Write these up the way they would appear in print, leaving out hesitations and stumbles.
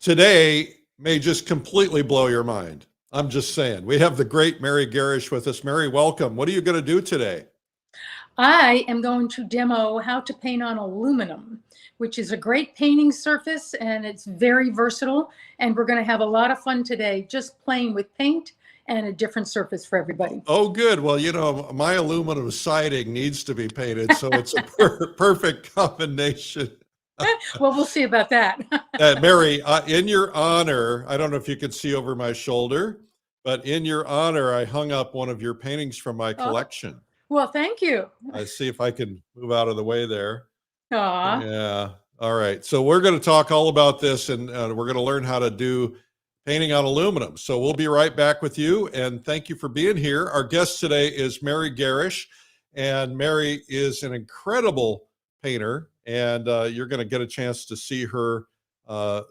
Today may just completely blow your mind. I'm just saying. We have the great Mary Garrish with us. Mary, welcome. What are you going to do today? I am going to demo how to paint on aluminum, which is a great painting surface and it's very versatile. And we're going to have a lot of fun today just playing with paint and a different surface for everybody. Oh, good. Well, you know, my aluminum siding needs to be painted, so it's a perfect combination. Well, we'll see about that. Mary, in your honor, I don't know if you can see over my shoulder, but in your honor, I hung up one of your paintings from my collection. Well, thank you. I see if I can move out of the way there. Aw. Yeah. All right. So we're going to talk all about this, and we're going to learn how to do painting on aluminum. So we'll be right back with you. And thank you for being here. Our guest today is Mary Garrish, and Mary is an incredible painter. And you're going to get a chance to see her,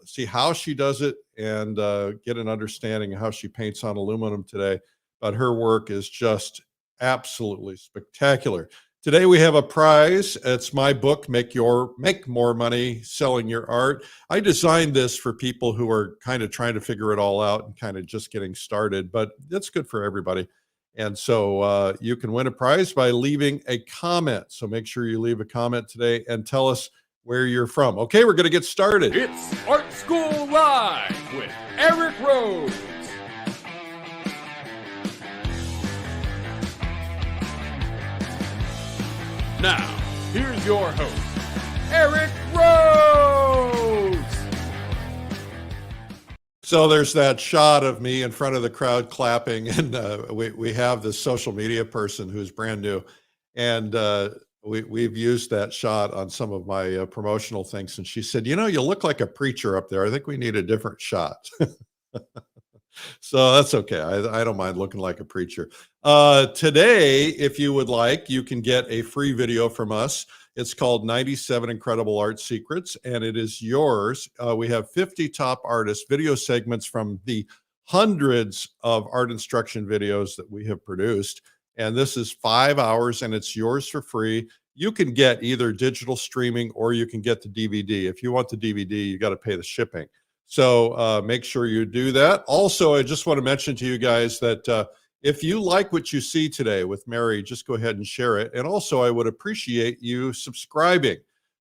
see how she does it, and get an understanding of how she paints on aluminum today. But her work is just absolutely spectacular. Today we have a prize. It's my book, Make More Money Selling Your Art. I designed this for people who are kind of trying to figure it all out and kind of just getting started, but it's good for everybody. And so you can win a prize by leaving a comment. So make sure you leave a comment today and tell us where you're from. Okay, we're going to get started. It's Art School Live with Eric Rhodes. Now, here's your host, Eric Rhodes. So there's that shot of me in front of the crowd clapping, and we have this social media person who's brand new, and we've used that shot on some of my promotional things, and she said, you know, you look like a preacher up there. I think we need a different shot. So that's okay. I don't mind looking like a preacher. Today, if you would like, you can get a free video from us. It's called 97 Incredible Art Secrets, and it is yours. We have 50 top artists, video segments from the hundreds of art instruction videos that we have produced. And this is 5 hours, and it's yours for free. You can get either digital streaming or you can get the DVD. If you want the DVD, you got to pay the shipping. So make sure you do that. Also, I just want to mention to you guys that if you like what you see today with Mary, just go ahead and share it. And also, I would appreciate you subscribing,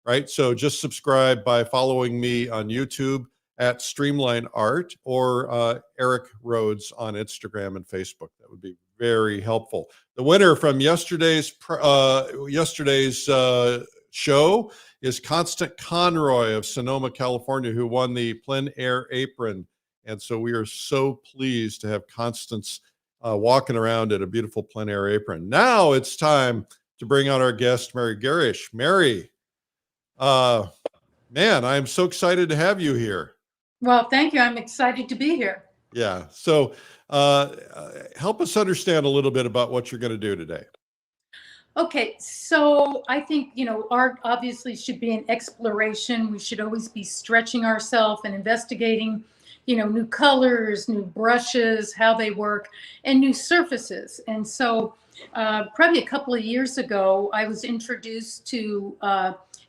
right? So just subscribe by following me on YouTube at Streamline Art or Eric Rhodes on Instagram and Facebook. That would be very helpful. The winner from yesterday's show is Constant Conroy of Sonoma, California, who won the Plein apron. And so we are so pleased to have Constance walking around at a beautiful Plein apron. Now it's time to bring out our guest, Mary Garrish. Mary, man, I'm so excited to have you here. Well, thank you. I'm excited to be here. Yeah. So help us understand a little bit about what you're going to do today. Okay, so I think, you know, art obviously should be an exploration. We should always be stretching ourselves and investigating, you know, new colors, new brushes, how they work, and new surfaces. And so probably a couple of years ago, I was introduced to,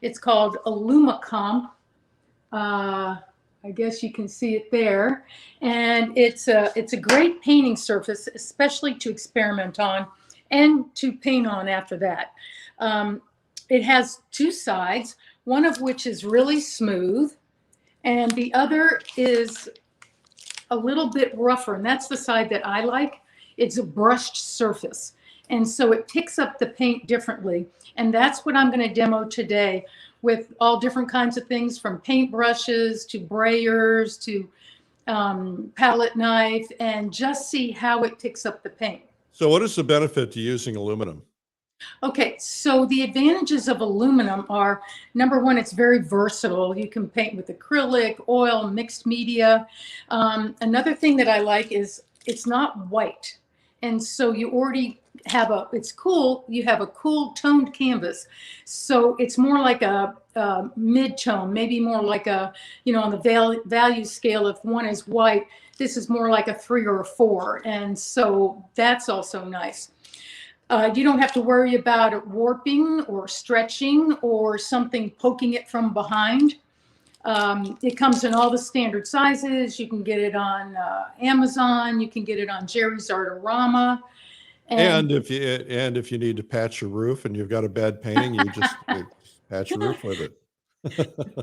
it's called Alumacomp. I guess you can see it there. And it's a great painting surface, especially to experiment on and to paint on after that. It has two sides, one of which is really smooth, and the other is a little bit rougher, and that's the side that I like. It's a brushed surface, and so it picks up the paint differently, and that's what I'm going to demo today with all different kinds of things, from paint brushes to brayers to palette knife, and just see how it picks up the paint. So what is the benefit to using aluminum? Okay, so the advantages of aluminum are, number one, it's very versatile. You can paint with acrylic, oil, mixed media. Another thing that I like is it's not white. And so you already have it's cool, you have a cool toned canvas. So it's more like a mid-tone, maybe more like a, you know, on the value scale, if one is white, this is more like a 3 or a 4. And so that's also nice. You don't have to worry about it warping or stretching or something poking it from behind. It comes in all the standard sizes. You can get it on Amazon. You can get it on Jerry's Artorama. And if you need to patch your roof and you've got a bad painting, you just patch your roof with it.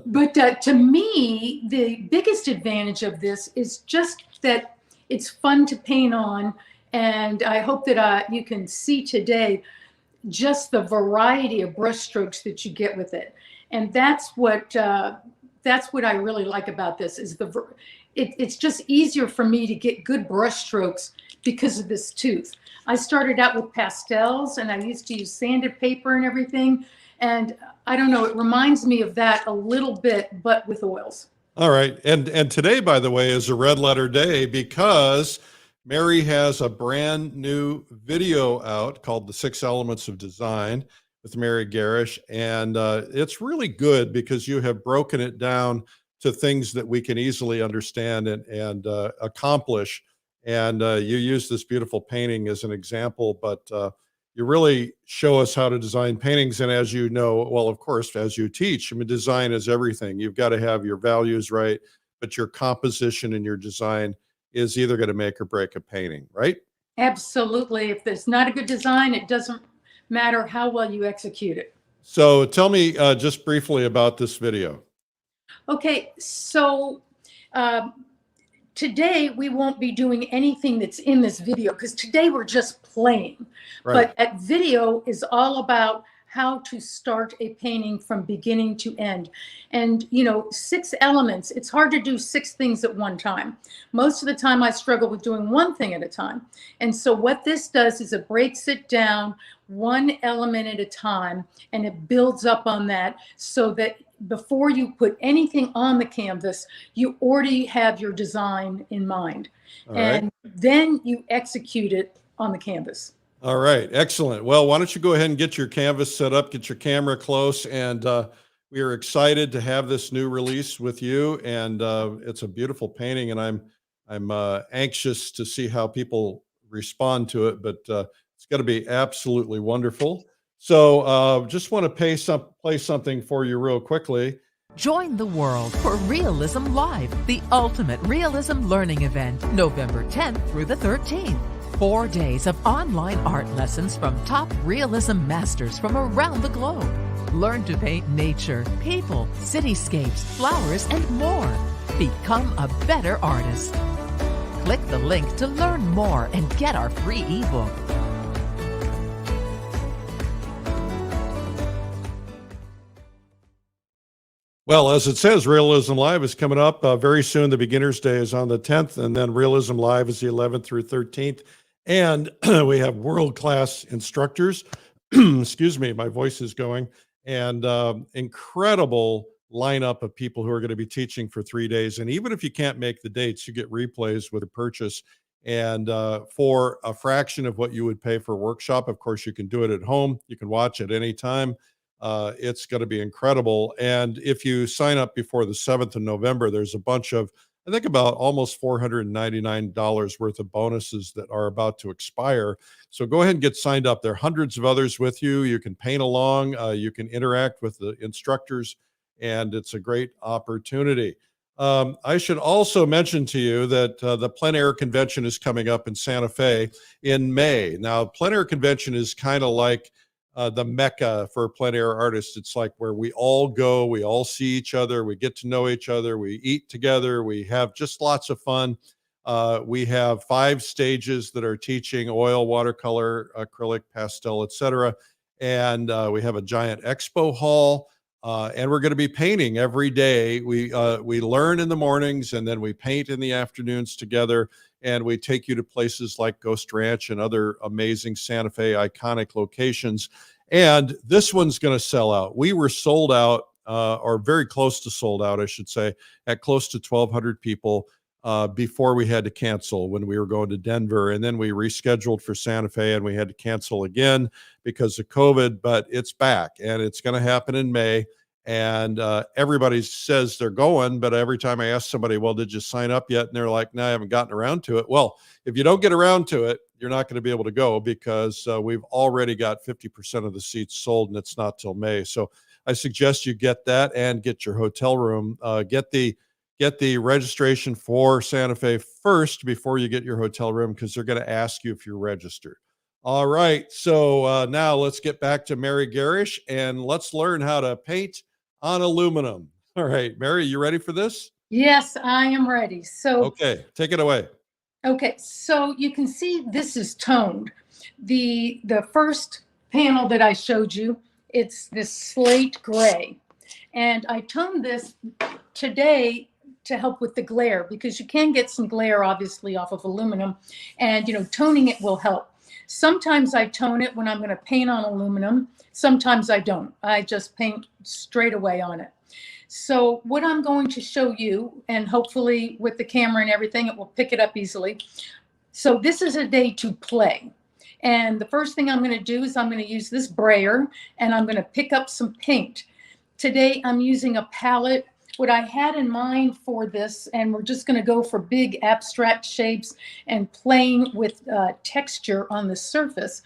But to me, the biggest advantage of this is just that it's fun to paint on. And I hope that you can see today just the variety of brush strokes that you get with it. And that's what I really like about this is it's just easier for me to get good brush strokes because of this tooth. I started out with pastels and I used to use sanded paper and everything. And I don't know, it reminds me of that a little bit, but with oils. All right. And today, by the way, is a red letter day because Mary has a brand new video out called The 6 Elements of Design with Mary Garrish. And it's really good because you have broken it down to things that we can easily understand and accomplish. And you use this beautiful painting as an example, but you really show us how to design paintings. And as you know, well, of course, as you teach, I mean, design is everything. You've got to have your values right, but your composition and your design is either going to make or break a painting, right? Absolutely. If there's not a good design, it doesn't matter how well you execute it. So tell me just briefly about this video. Okay, so today we won't be doing anything that's in this video because today we're just playing. Right. But that video is all about how to start a painting from beginning to end. And, 6 elements, it's hard to do 6 things at one time. Most of the time I struggle with doing one thing at a time. And so what this does is it breaks it down one element at a time, and it builds up on that so that before you put anything on the canvas, you already have your design in mind. And then you execute it on the canvas. All right, excellent. Well, why don't you go ahead and get your canvas set up, get your camera close, and we are excited to have this new release with you. And it's a beautiful painting, and I'm anxious to see how people respond to it. But it's going to be absolutely wonderful. So just want to play something for you real quickly. Join the world for Realism Live, the ultimate realism learning event, November 10th through the 13th. 4 days of online art lessons from top realism masters from around the globe. Learn to paint nature, people, cityscapes, flowers, and more. Become a better artist. Click the link to learn more and get our free ebook. Well, as it says, Realism Live is coming up very soon. The Beginner's Day is on the 10th, and then Realism Live is the 11th through 13th. And we have world-class instructors. Excuse me, my voice is going. And incredible lineup of people who are going to be teaching for 3 days. And even if you can't make the dates, you get replays with a purchase. And for a fraction of what you would pay for a workshop, of course, you can do it at home. You can watch at any time. It's going to be incredible. And if you sign up before the 7th of November, there's a bunch of, I think about almost $499 worth of bonuses that are about to expire. So go ahead and get signed up. There are hundreds of others with you. You can paint along, you can interact with the instructors, and it's a great opportunity. I should also mention to you that the Plein Air Convention is coming up in Santa Fe in May. Now, Plein Air Convention is kind of like the Mecca for plein air artists. It's like where we all go, we all see each other, we get to know each other, we eat together, we have just lots of fun. We have 5 stages that are teaching oil, watercolor, acrylic, pastel, etc. And we have a giant expo hall, and we're going to be painting every day. We learn in the mornings, and then we paint in the afternoons together. And we take you to places like Ghost Ranch and other amazing Santa Fe iconic locations. And this one's going to sell out. We were sold out, or very close to sold out, I should say, at close to 1,200 people before we had to cancel when we were going to Denver. And then we rescheduled for Santa Fe, and we had to cancel again because of COVID. But it's back, and it's going to happen in May. And everybody says they're going, but every time I ask somebody, well, did you sign up yet? And they're like, no, I haven't gotten around to it. Well, if you don't get around to it, you're not going to be able to go because we've already got 50% of the seats sold, and it's not till May. So I suggest you get that and get your hotel room. Get the registration for Santa Fe first before you get your hotel room, because they're going to ask you if you're registered. All right, so now let's get back to Mary Garrish and let's learn how to paint on aluminum. All right, Mary, you ready for this? Yes, I am ready. So, Okay, take it away. okay, so you can see this is toned. The first panel that I showed you, it's this slate gray. And I toned this today to help with the glare, because you can get some glare obviously off of aluminum, and toning it will help. Sometimes I tone it when I'm going to paint on aluminum. Sometimes I don't. I just paint straight away on it. So what I'm going to show you, and hopefully with the camera and everything, it will pick it up easily. So this is a day to play. And the first thing I'm going to do is I'm going to use this brayer, and I'm going to pick up some paint. Today I'm using a palette. What I had in mind for this, and we're just going to go for big abstract shapes and playing with texture on the surface,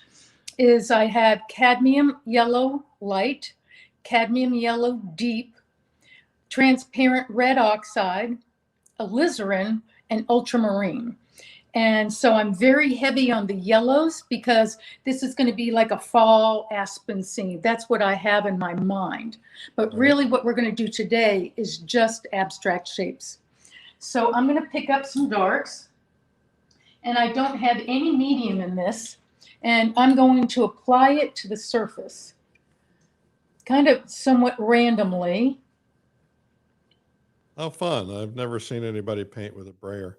is I have cadmium yellow light, cadmium yellow deep, transparent red oxide, alizarin, and ultramarine. And so I'm very heavy on the yellows because this is going to be like a fall aspen scene. That's what I have in my mind. But really what we're going to do today is just abstract shapes. So I'm going to pick up some darks, and I don't have any medium in this, and I'm going to apply it to the surface, kind of somewhat randomly. How fun. I've never seen anybody paint with a brayer.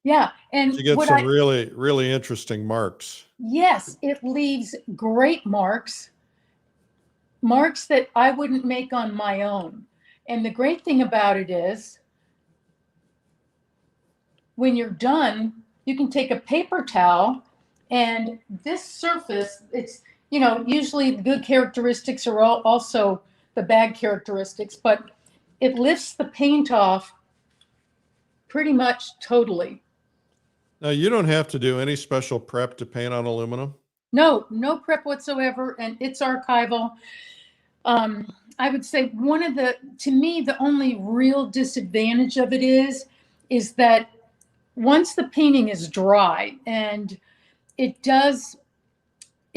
Yeah, and You get some really, really interesting marks. Yes, it leaves great marks that I wouldn't make on my own. And the great thing about it is, when you're done, you can take a paper towel, and this surface, it's, usually the good characteristics are also the bad characteristics, but it lifts the paint off pretty much totally. Now, you don't have to do any special prep to paint on aluminum? No prep whatsoever, and it's archival. I would say to me, the only real disadvantage of it is that once the painting is dry, and it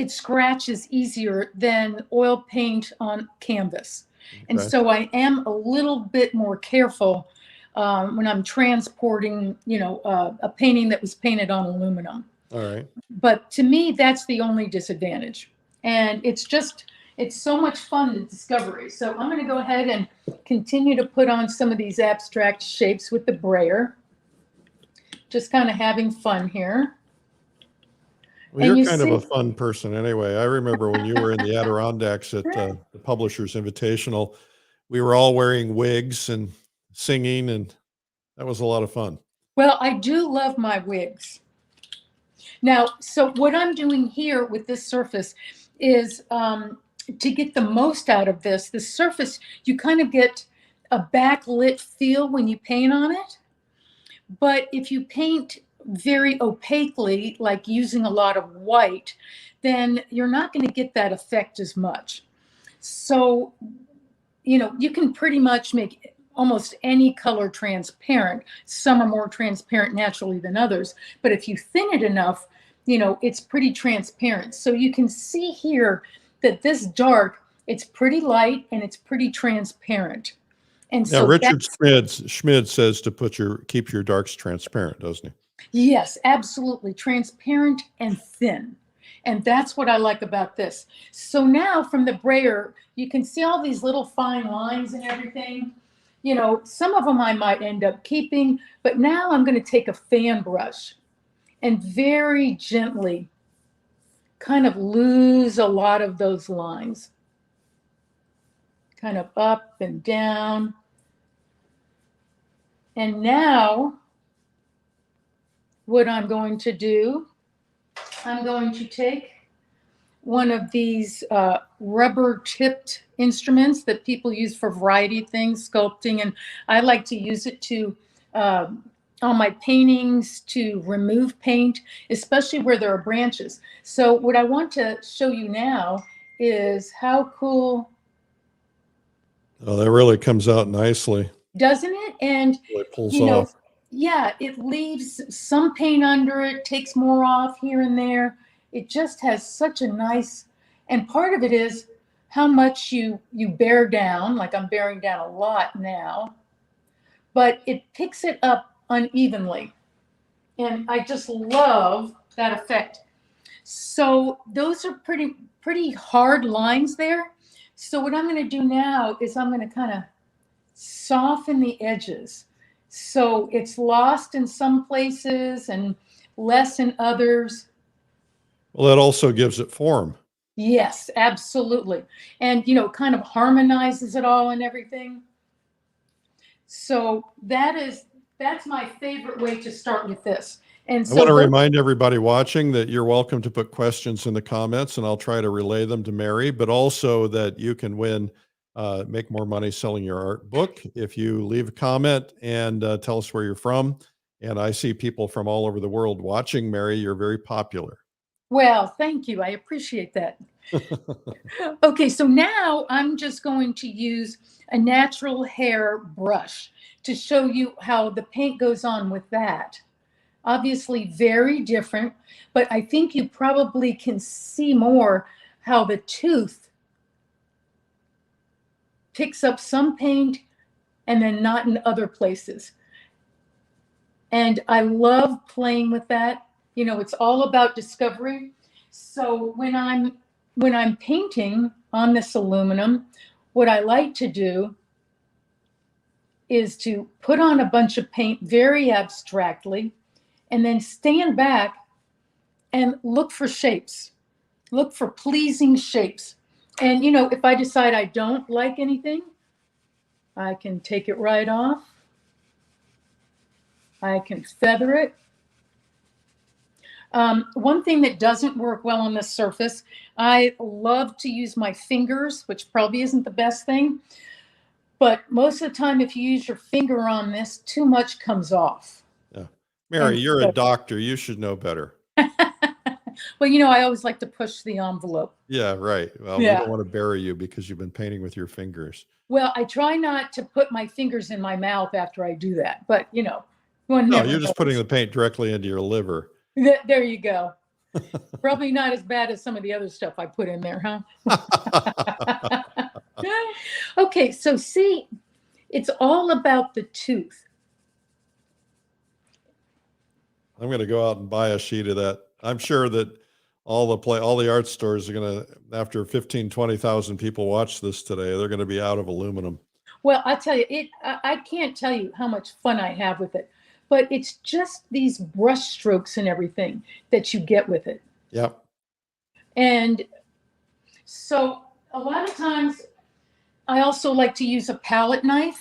scratches easier than oil paint on canvas. Okay. And so I am a little bit more careful when I'm transporting, a painting that was painted on aluminum. All right. But to me, that's the only disadvantage. And it's so much fun to discover. So I'm going to go ahead and continue to put on some of these abstract shapes with the brayer. Just kind of having fun here. Well, you're kind of a fun person anyway. I remember when you were in the Adirondacks at the Publishers Invitational, we were all wearing wigs and singing, and that was a lot of fun. Well, I do love my wigs. Now, so what I'm doing here with this surface is to get the most out of this surface, you kind of get a backlit feel when you paint on it. But if you paint very opaquely, like using a lot of white, then you're not going to get that effect as much. So, you can pretty much make almost any color transparent. Some are more transparent naturally than others, but if you thin it enough, it's pretty transparent. So you can see here that this dark, it's pretty light and it's pretty transparent. And now, so Richard Schmid says to keep your darks transparent, doesn't he? Yes, absolutely. Transparent and thin. And that's what I like about this. So now from the brayer, you can see all these little fine lines and everything. Some of them I might end up keeping, but now I'm going to take a fan brush and very gently kind of lose a lot of those lines. Kind of up and down. And now what I'm going to do, I'm going to take one of these rubber tipped instruments that people use for a variety of things, sculpting, and I like to use it to on my paintings to remove paint, especially where there are branches. So what I want to show you now is how cool Oh, that really comes out nicely. doesn't it? And, Really pulls you know, off. yeah, it leaves some paint under it, takes more off here and there. It just has such a nice, and part of it is how much you bear down, like I'm bearing down a lot now, but it picks it up unevenly. And I just love that effect. So those are pretty hard lines there. So what I'm going to do now is I'm going to kind of soften the edges. So it's lost in some places and less in others. Well, that also gives it form. Yes, absolutely. And, kind of harmonizes it all and everything. So that's my favorite way to start with this. And I want to so remind everybody watching that you're welcome to put questions in the comments and I'll try to relay them to Mary, but also that you can win, make more money selling your art book if you leave a comment and tell us where you're from. And I see people from all over the world watching, Mary. You're very popular. well, thank you. I appreciate that. Okay, so now I'm just going to use a natural hair brush to show you how the paint goes on with that. Obviously very different, but I think you probably can see more how the tooth picks up some paint and then not in other places. And I love playing with that. It's all about discovery. So when I'm painting on this aluminum, what I like to do is to put on a bunch of paint very abstractly and then stand back and look for shapes, look for pleasing shapes. And, if I decide I don't like anything, I can take it right off. I can feather it. One thing that doesn't work well on this surface, I love to use my fingers, which probably isn't the best thing. But most of the time, if you use your finger on this, too much comes off. Yeah. Mary, you're a doctor. You should know better. Well, I always like to push the envelope. Yeah, right. Well, we don't want to bury you because you've been painting with your fingers. Well, I try not to put my fingers in my mouth after I do that, but No, one never you're just knows. putting the paint directly into your liver. There you go. Probably not as bad as some of the other stuff I put in there, huh? Okay, so see, it's all about the tooth. I'm going to go out and buy a sheet of that. I'm sure that all the art stores are going to, after 15, 20,000 people watch this today, they're going to be out of aluminum. Well, I tell you, I can't tell you how much fun I have with it, but it's just these brush strokes and everything that you get with it. Yep. And so a lot of times I also like to use a palette knife,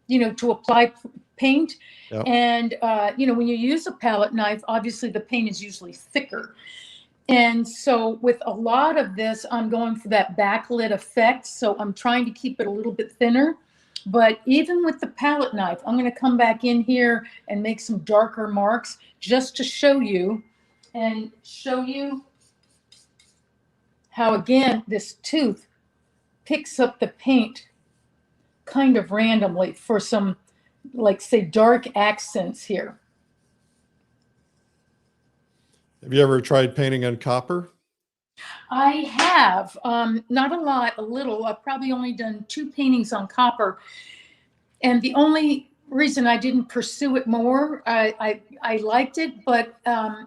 to apply paint. Yep. And, when you use a palette knife, obviously the paint is usually thicker. And so with a lot of this, I'm going for that backlit effect. So I'm trying to keep it a little bit thinner. But even with the palette knife, I'm going to come back in here and make some darker marks just to show you how, again, this tooth picks up the paint kind of randomly for some, like, say, dark accents here. Have you ever tried painting on copper? I have, not a lot, a little. I've probably only done 2 paintings on copper. And the only reason I didn't pursue it more, I liked it, but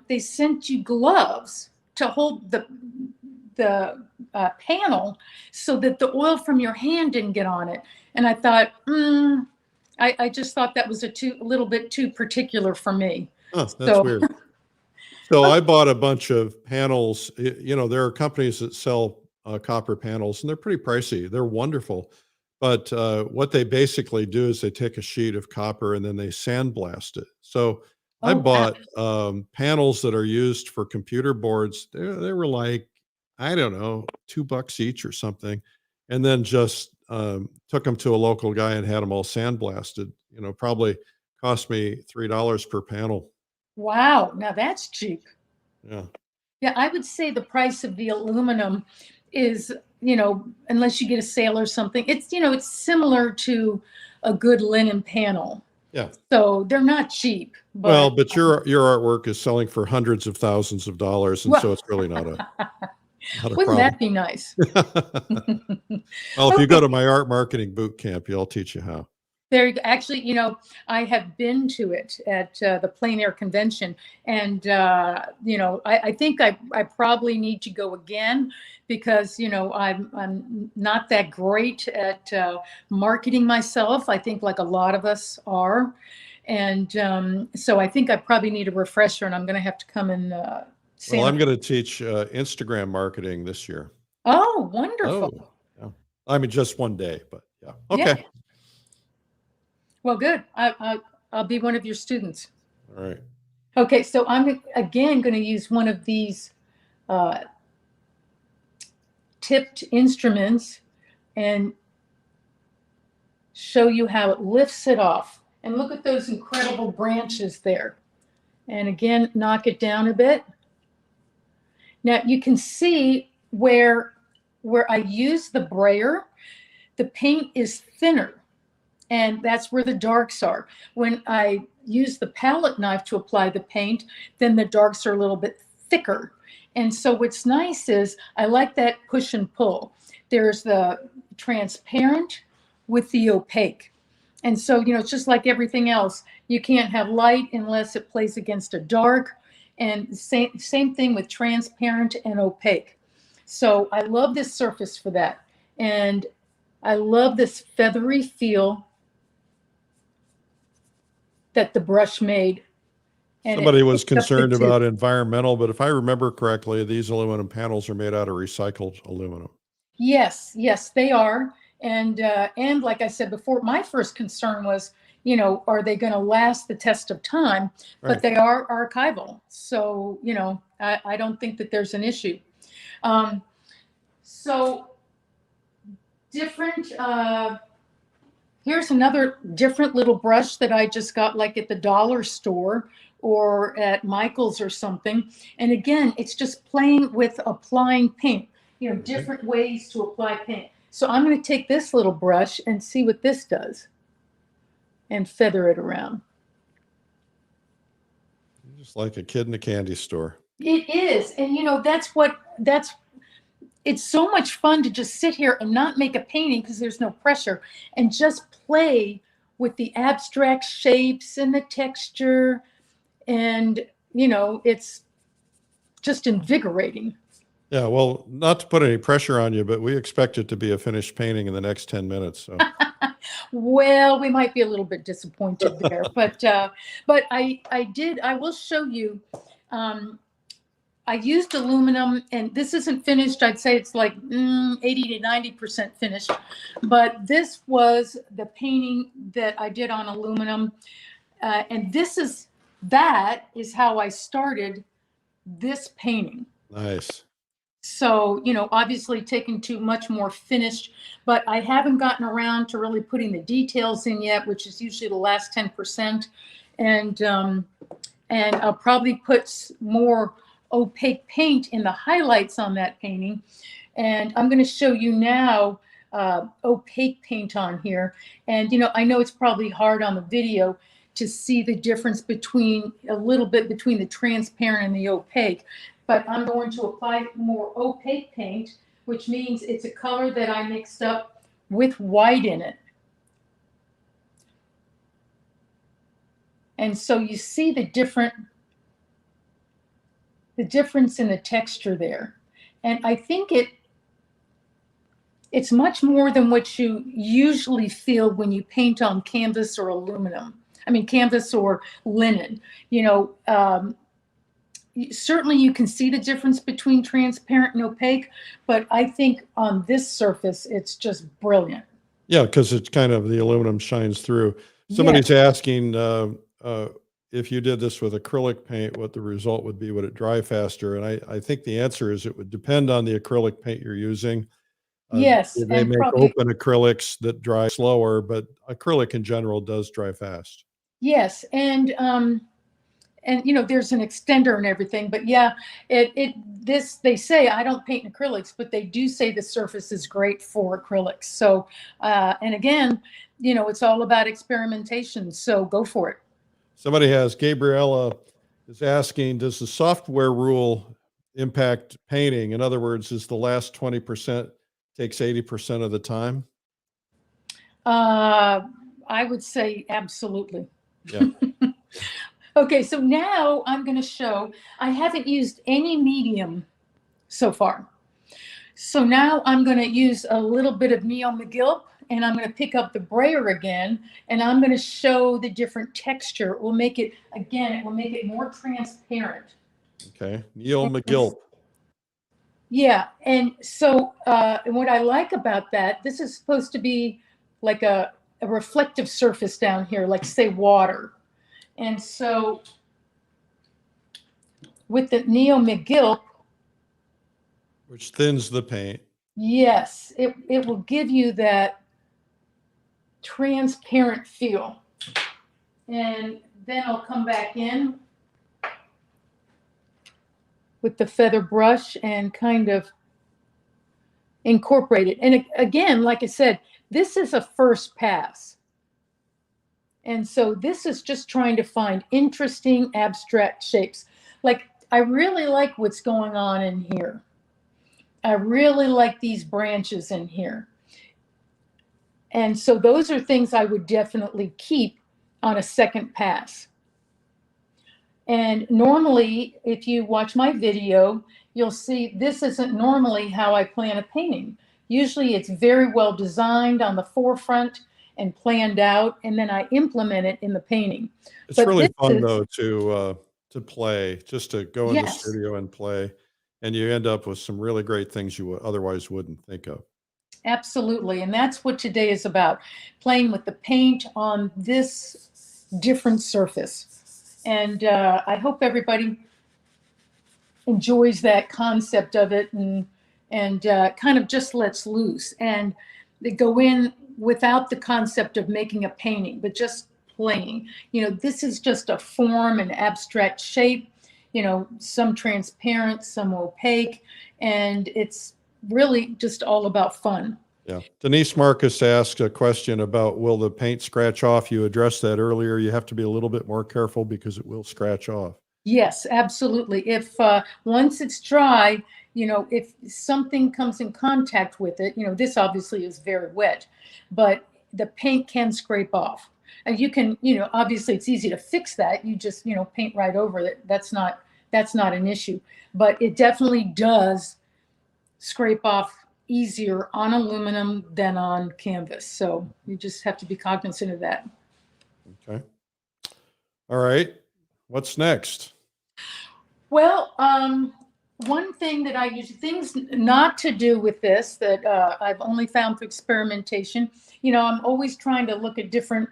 they sent you gloves to hold the panel so that the oil from your hand didn't get on it. And I thought, I just thought that was a little bit too particular for me. Oh, that's weird. So I bought a bunch of panels. There are companies that sell copper panels and they're pretty pricey. They're wonderful. But what they basically do is they take a sheet of copper and then they sandblast it. So I bought panels that are used for computer boards. They were like, I don't know, $2 each or something. And then just took them to a local guy and had them all sandblasted. Probably cost me $3 per panel. Wow, now that's cheap. Yeah. Yeah, I would say the price of the aluminum is unless you get a sale or something, it's, it's similar to a good linen panel. Yeah. So they're not cheap. But, well, but your artwork is selling for hundreds of thousands of dollars, and so it's really not a wouldn't problem. that be nice? Well, if you go to my art marketing boot camp, I'll teach you how. There you go. Actually, I have been to it at the Plein convention, and I think I probably need to go again because I'm not that great at marketing myself. I think like a lot of us are, and so I think I probably need a refresher, and I'm going to have to come and. Well, I'm going to teach Instagram marketing this year. Oh, wonderful! Oh, yeah. I mean, just one day, but yeah. Okay. Yeah. Well, good. I'll be one of your students. All right. Okay, so I'm again going to use one of these tipped instruments and show you how it lifts it off. And look at those incredible branches there. And again, knock it down a bit. Now you can see where I use the brayer, the paint is thinner. And that's where the darks are. When I use the palette knife to apply the paint, then the darks are a little bit thicker. And so what's nice is I like that push and pull. There's the transparent with the opaque. And so, it's just like everything else. You can't have light unless it plays against a dark. And same thing with transparent and opaque. So I love this surface for that. And I love this feathery feel that the brush made. And somebody was concerned about environmental, but if I remember correctly, these aluminum panels are made out of recycled aluminum. Yes, they are. And like I said before, my first concern was, are they going to last the test of time? Right. But they are archival. So, I don't think that there's an issue. So different, here's another different little brush that I just got like at the dollar store or at Michael's or something. And again, it's just playing with applying paint, different ways to apply paint. So I'm going to take this little brush and see what this does and feather it around. Just like a kid in a candy store. It is. And it's so much fun to just sit here and not make a painting because there's no pressure and just play with the abstract shapes and the texture. And, it's just invigorating. Yeah, well, not to put any pressure on you, but we expect it to be a finished painting in the next 10 minutes. So. Well, we might be a little bit disappointed there, but I will show you. I used aluminum, and this isn't finished. I'd say it's like 80 to 90% finished. But this was the painting that I did on aluminum. And that is how I started this painting. Nice. So, obviously taken to much more finished, but I haven't gotten around to really putting the details in yet, which is usually the last 10%. And I'll probably put more opaque paint in the highlights on that painting. And I'm going to show you now opaque paint on here. And, I know it's probably hard on the video to see the difference between the transparent and the opaque. But I'm going to apply more opaque paint, which means it's a color that I mixed up with white in it. And so you see the difference in the texture there. And I think it's much more than what you usually feel when you paint on canvas or aluminum. I mean, canvas or linen, certainly you can see the difference between transparent and opaque, but I think on this surface, it's just brilliant. Yeah, because it's kind of the aluminum shines through. Somebody's asking if you did this with acrylic paint, what the result would be. Would it dry faster? And I think the answer is it would depend on the acrylic paint you're using. Yes. They make open acrylics that dry slower, but acrylic in general does dry fast. Yes. And and there's an extender and everything, but yeah, they say, I don't paint in acrylics, but they do say the surface is great for acrylics. So, and again, it's all about experimentation. So go for it. Gabriella is asking, does the software rule impact painting? In other words, is the last 20% takes 80% of the time? I would say absolutely. Yeah. Okay, so now I'm going to show, I haven't used any medium so far. So now I'm going to use a little bit of Neo McGill, and I'm going to pick up the brayer again, and I'm going to show the different texture. It will make it more transparent. Okay, Neil McGill. Yeah, and so and what I like about that, this is supposed to be like a reflective surface down here, like say water. And so with the Neo McGill, Which thins the paint. yes, it will give you that transparent feel. And then I'll come back in with the feather brush and kind of incorporate it. And again, like I said, this is a first pass. And so this is just trying to find interesting abstract shapes. Like, I really like what's going on in here. I really like these branches in here. And so those are things I would definitely keep on a second pass. And normally, if you watch my video, you'll see this isn't normally how I plan a painting. Usually it's very well designed on the forefront and planned out, and then I implement it in the painting. It's But really this fun is- though to play, just to go in the Yes. studio and play, and you end up with some really great things you otherwise wouldn't think of. Absolutely. And that's what today is about, playing with the paint on this different surface. And I hope everybody enjoys that concept of it and kind of just lets loose. And they go in without the concept of making a painting, but just playing. This is just a form, an abstract shape, some transparent, some opaque, and it's really just all about fun. Yeah. Denise Marcus asked a question about, will the paint scratch off? You addressed that earlier. You have to be a little bit more careful because it will scratch off. Yes, absolutely. If once it's dry, if something comes in contact with it, this obviously is very wet, but the paint can scrape off. And you can, obviously it's easy to fix that. You just, paint right over it. That's not an issue, but it definitely does scrape off easier on aluminum than on canvas. So you just have to be cognizant of that. Okay. All right. What's next? Well, one thing that I use, things not to do with this that I've only found through experimentation, I'm always trying to look at different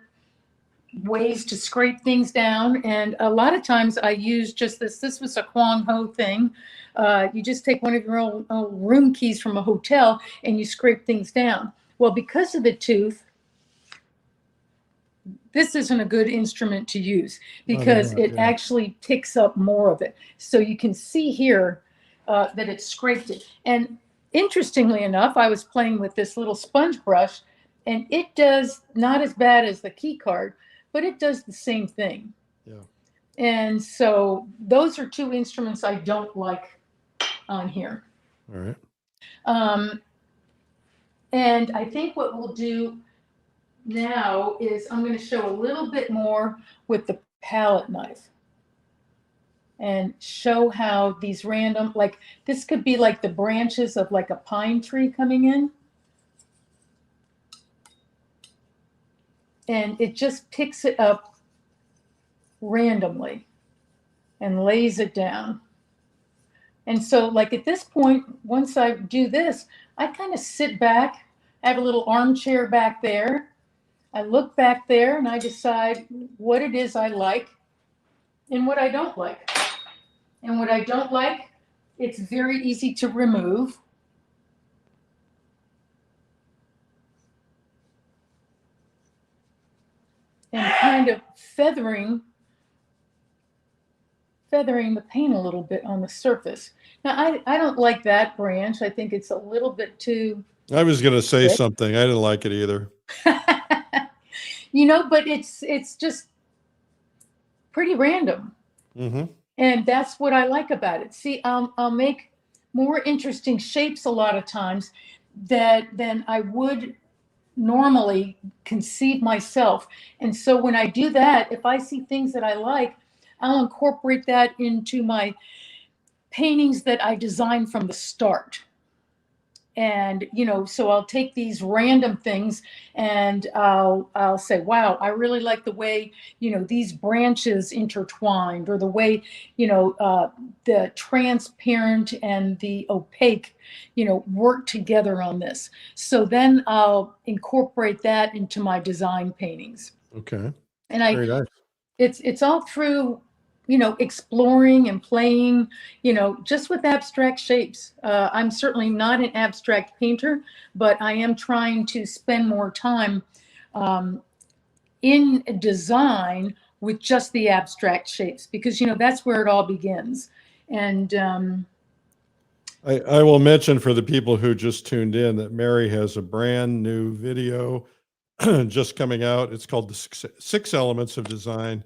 ways to scrape things down. And a lot of times I use just this. This was a Kwang Ho thing. You just take one of your old room keys from a hotel and you scrape things down. Well, because of the tooth, this isn't a good instrument to use because it actually picks up more of it. So you can see here that it scraped it. And interestingly enough, I was playing with this little sponge brush, and it does not as bad as the key card, but it does the same thing. Yeah. And so those are two instruments I don't like on here. All right. And I think what we'll do now is I'm going to show a little bit more with the palette knife and show how these random, like this could be like the branches of like a pine tree coming in. And it just picks it up randomly and lays it down. And so like at this point, once I do this, I kind of sit back. I have a little armchair back there. I look back there and I decide what it is I like and what I don't like. And what I don't like, it's very easy to remove. And kind of feathering feathering the paint a little bit on the surface. Now, I don't like that branch. I think it's a little bit too I was going to say thick. something. I didn't like it either. But it's just pretty random. Mm-hmm. And that's what I like about it. See, I'll make more interesting shapes a lot of times than I would normally conceive myself. And so when I do that, if I see things that I like, I'll incorporate that into my paintings that I design from the start. And so I'll take these random things and I'll say, wow, I really like the way these branches intertwined, or the way the transparent and the opaque work together on this. So then I'll incorporate that into my design paintings. Okay. And Very nice. it's all through exploring and playing, just with abstract shapes. I'm certainly not an abstract painter, but I am trying to spend more time in design with just the abstract shapes, because that's where it all begins. And I will mention for the people who just tuned in that Mary has a brand new video just coming out. It's called the six elements of design.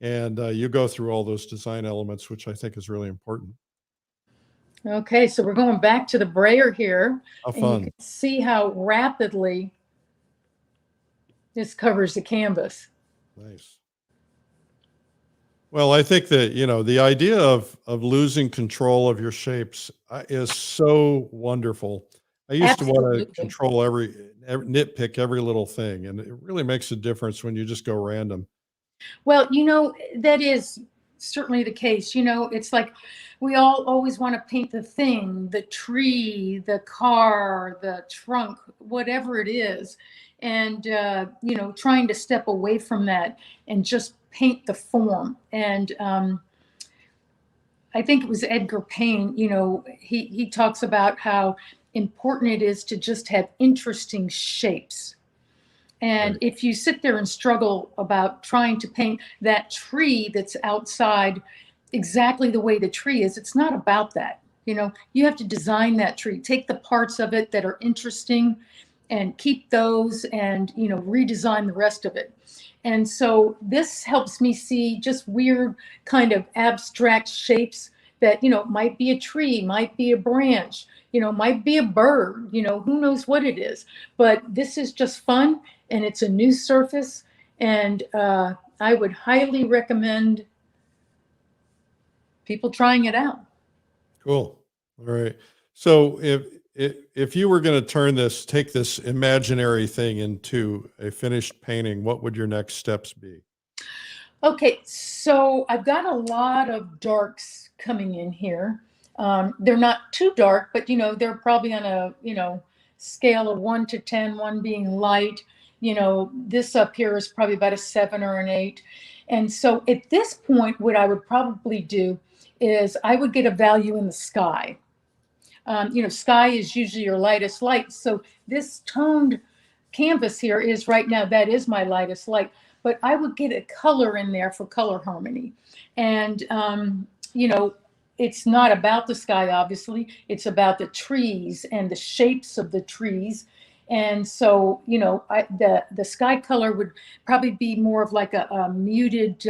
And you go through all those design elements, which I think is really important. okay, so we're going back to the brayer here. How And you fun. can see how rapidly this covers the canvas. Nice. Well, I think that, the idea of losing control of your shapes is so wonderful. I used to want to Absolutely. control nitpick every little thing, and it really makes a difference when you just go random. Well, that is certainly the case. It's like we all always want to paint the thing, the tree, the car, the trunk, whatever it is. And, trying to step away from that and just paint the form. And I think it was Edgar Payne, he talks about how important it is to just have interesting shapes. And Right. if you sit there and struggle about trying to paint that tree that's outside exactly the way the tree is, it's not about that. You have to design that tree, take the parts of it that are interesting and keep those, and, redesign the rest of it. And so this helps me see just weird kind of abstract shapes that, might be a tree, might be a branch, might be a bird, who knows what it is. But this is just fun, and it's a new surface. And I would highly recommend people trying it out. Cool. All right. So if you were going to take this imaginary thing into a finished painting, what would your next steps be? Okay, so I've got a lot of darks coming in here. They're not too dark, but they're probably on a scale of 1 to 10, 1 being light. This up here is probably about a 7 or an 8. And so at this point, what I would probably do is I would get a value in the sky. Sky is usually your lightest light. So this toned canvas here is right now, that is my lightest light. But I would get a color in there for color harmony. And, it's not about the sky, obviously. It's about the trees and the shapes of the trees. And so, the sky color would probably be more of like a muted,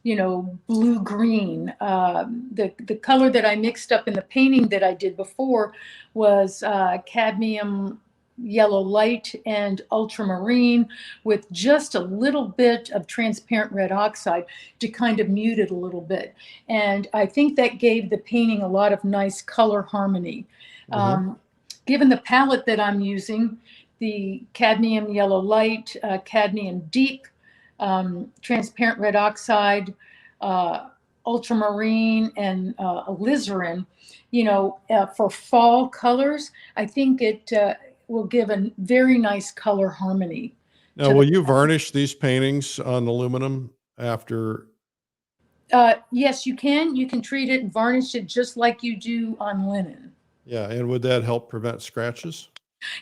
blue-green. The color that I mixed up in the painting that I did before was cadmium yellow light and ultramarine, with just a little bit of transparent red oxide to kind of mute it a little bit. And I think that gave the painting a lot of nice color harmony. Mhm. Given the palette that I'm using, the cadmium yellow light, cadmium deep, transparent red oxide, ultramarine, and alizarin, for fall colors, I think it will give a very nice color harmony. Now, will you varnish these paintings on aluminum after? Yes, you can. You can treat it and varnish it just like you do on linen. Yeah, and would that help prevent scratches?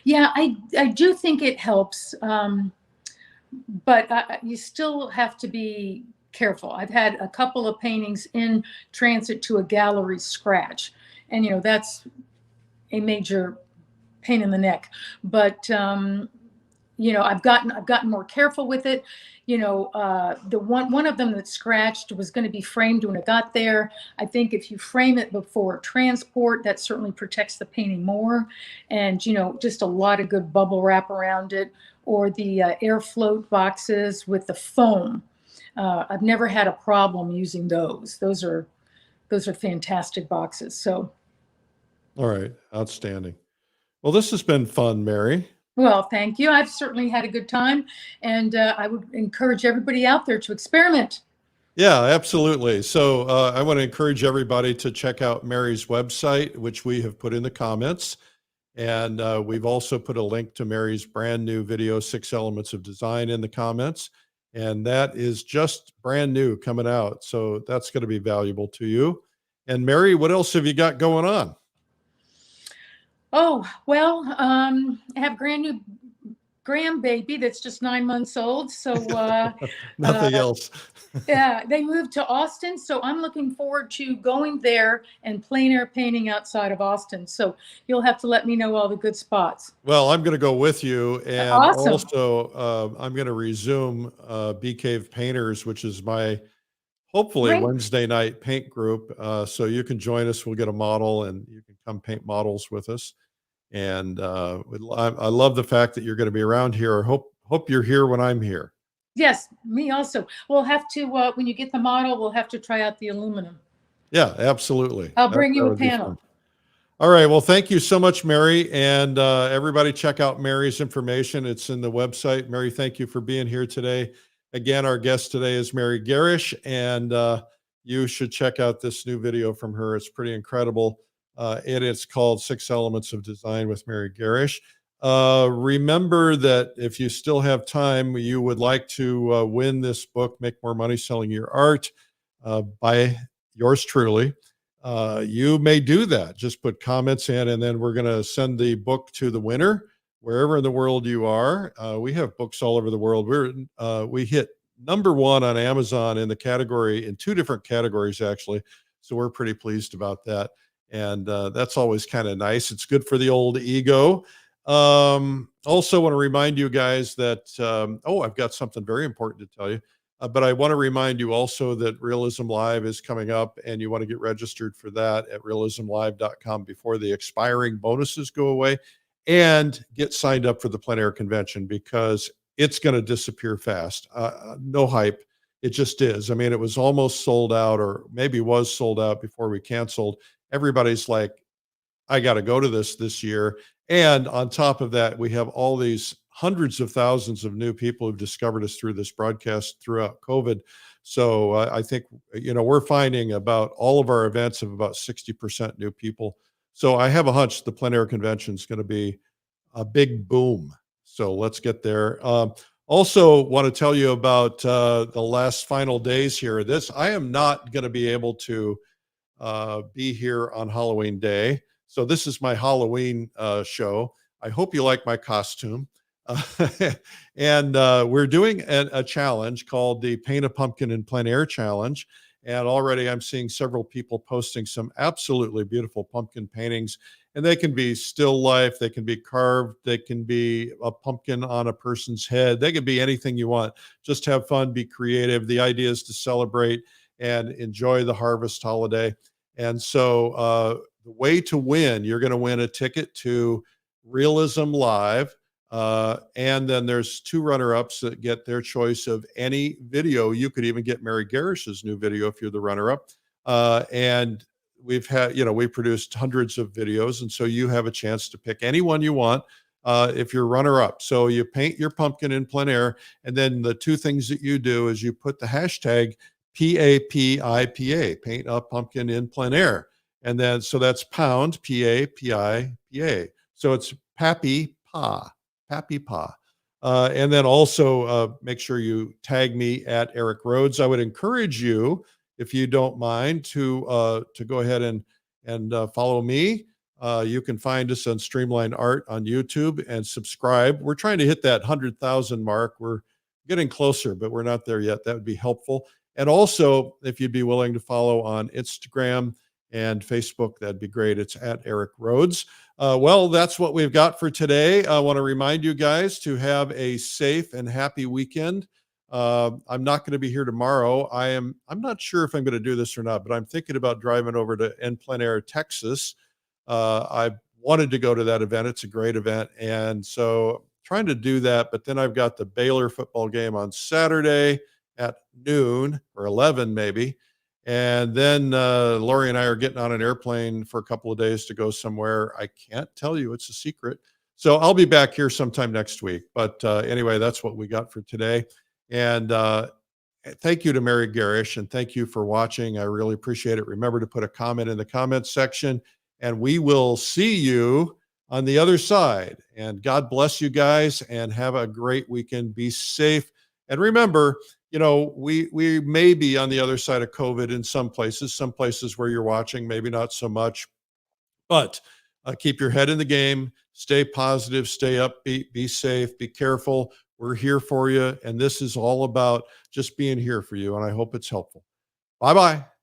Yeah, I do think it helps, but you still have to be careful. I've had a couple of paintings in transit to a gallery scratch, and that's a major pain in the neck. But I've gotten more careful with it. The one of them that scratched was going to be framed when it got there. I think if you frame it before transport, that certainly protects the painting more. And just a lot of good bubble wrap around it, or the air float boxes with the foam. I've never had a problem using those. Those are fantastic boxes. So, All right. Outstanding. Well, this has been fun, Mary. well, thank you. I've certainly had a good time, and I would encourage everybody out there to experiment. Yeah, absolutely. So I want to encourage everybody to check out Mary's website, which we have put in the comments. And we've also put a link to Mary's brand new video, 6 Elements of Design, in the comments. And that is just brand new coming out. So that's going to be valuable to you. And Mary, what else have you got going on? Oh, well, I have a brand new grandbaby that's just 9 months old. So Nothing else. yeah, they moved to Austin. So I'm looking forward to going there and plein air painting outside of Austin. So you'll have to let me know all the good spots. Well, I'm going to go with you. And Awesome. also, I'm going to resume Bee Cave Painters, which is my hopefully Great. Wednesday night paint group. So you can join us. We'll get a model and you can come paint models with us. And I love the fact that you're going to be around here. Hope you're here when I'm here. Yes, me also. We'll have to, when you get the model, we'll have to try out the aluminum. Yeah, absolutely. I'll bring you a would be panel. fun. All right. Well, thank you so much, Mary. And everybody check out Mary's information. It's in the website. Mary, thank you for being here today. Again, our guest today is Mary Garrish, and you should check out this new video from her. It's pretty incredible. It's called 6 Elements of Design with Mary Garrish. Remember that if you still have time, you would like to win this book, Make More Money Selling Your Art, by yours truly. You may do that. Just put comments in, and then we're going to send the book to the winner wherever in the world you are. We have books all over the world. We hit #1 on Amazon in the category, in 2 different categories, actually. So we're pretty pleased about that. And that's always kind of nice. It's good for the old ego. Also want to remind you guys that, I've got something very important to tell you. But I want to remind you also that Realism Live is coming up, and you want to get registered for that at realismlive.com before the expiring bonuses go away, and get signed up for the Plein Air Convention, because it's going to disappear fast. No hype. It just is. I mean, it was almost sold out, or maybe was sold out before we canceled. Everybody's like, I got to go to this year. And on top of that, we have all these hundreds of thousands of new people who've discovered us through this broadcast throughout COVID. So I think, we're finding about all of our events have about 60% new people. So I have a hunch the Plein Air Convention is going to be a big boom. So let's get there. Also want to tell you about the last final days here. I am not going to be able to be here on Halloween Day. So this is my Halloween show. I hope you like my costume. And we're doing a challenge called the Paint a Pumpkin in Plein Air Challenge. And already I'm seeing several people posting some absolutely beautiful pumpkin paintings. And they can be still life, they can be carved, they can be a pumpkin on a person's head. They can be anything you want. Just have fun, be creative. The idea is to celebrate and enjoy the harvest holiday. And so the way to win, you're going to win a ticket to Realism Live. And then there's 2 runner-ups that get their choice of any video. You could even get Mary Garrish's new video if you're the runner-up. And we've produced hundreds of videos. And so you have a chance to pick any one you want if you're runner-up. So you paint your pumpkin in plein air. And then the 2 things that you do is you put the hashtag PAPIPA, paint a pumpkin in plein air. And then, so that's pound, PAPIPA. So it's Pappy Pa. And then also make sure you tag me at Eric Rhodes. I would encourage you, if you don't mind, to go ahead and follow me. You can find us on Streamline Art on YouTube and subscribe. We're trying to hit that 100,000 mark. We're getting closer, but we're not there yet. That would be helpful. And also, if you'd be willing to follow on Instagram and Facebook, that'd be great. It's at Eric Rhodes. Well, that's what we've got for today. I want to remind you guys to have a safe and happy weekend. I'm not going to be here tomorrow. I'm not sure if I'm going to do this or not, but I'm thinking about driving over to Plein, Texas. I wanted to go to that event. It's a great event. And so trying to do that, but then I've got the Baylor football game on Saturday at noon or 11 maybe. And then Lori and I are getting on an airplane for a couple of days to go somewhere. I can't tell you, it's a secret. So I'll be back here sometime next week. But anyway, that's what we got for today. And thank you to Mary Garrish, and thank you for watching. I really appreciate it. Remember to put a comment in the comments section, and we will see you on the other side. And God bless you guys, and have a great weekend. Be safe. And remember, we may be on the other side of COVID in some places where you're watching, maybe not so much, but keep your head in the game, stay positive, stay upbeat, be safe, be careful. We're here for you. And this is all about just being here for you. And I hope it's helpful. Bye-bye.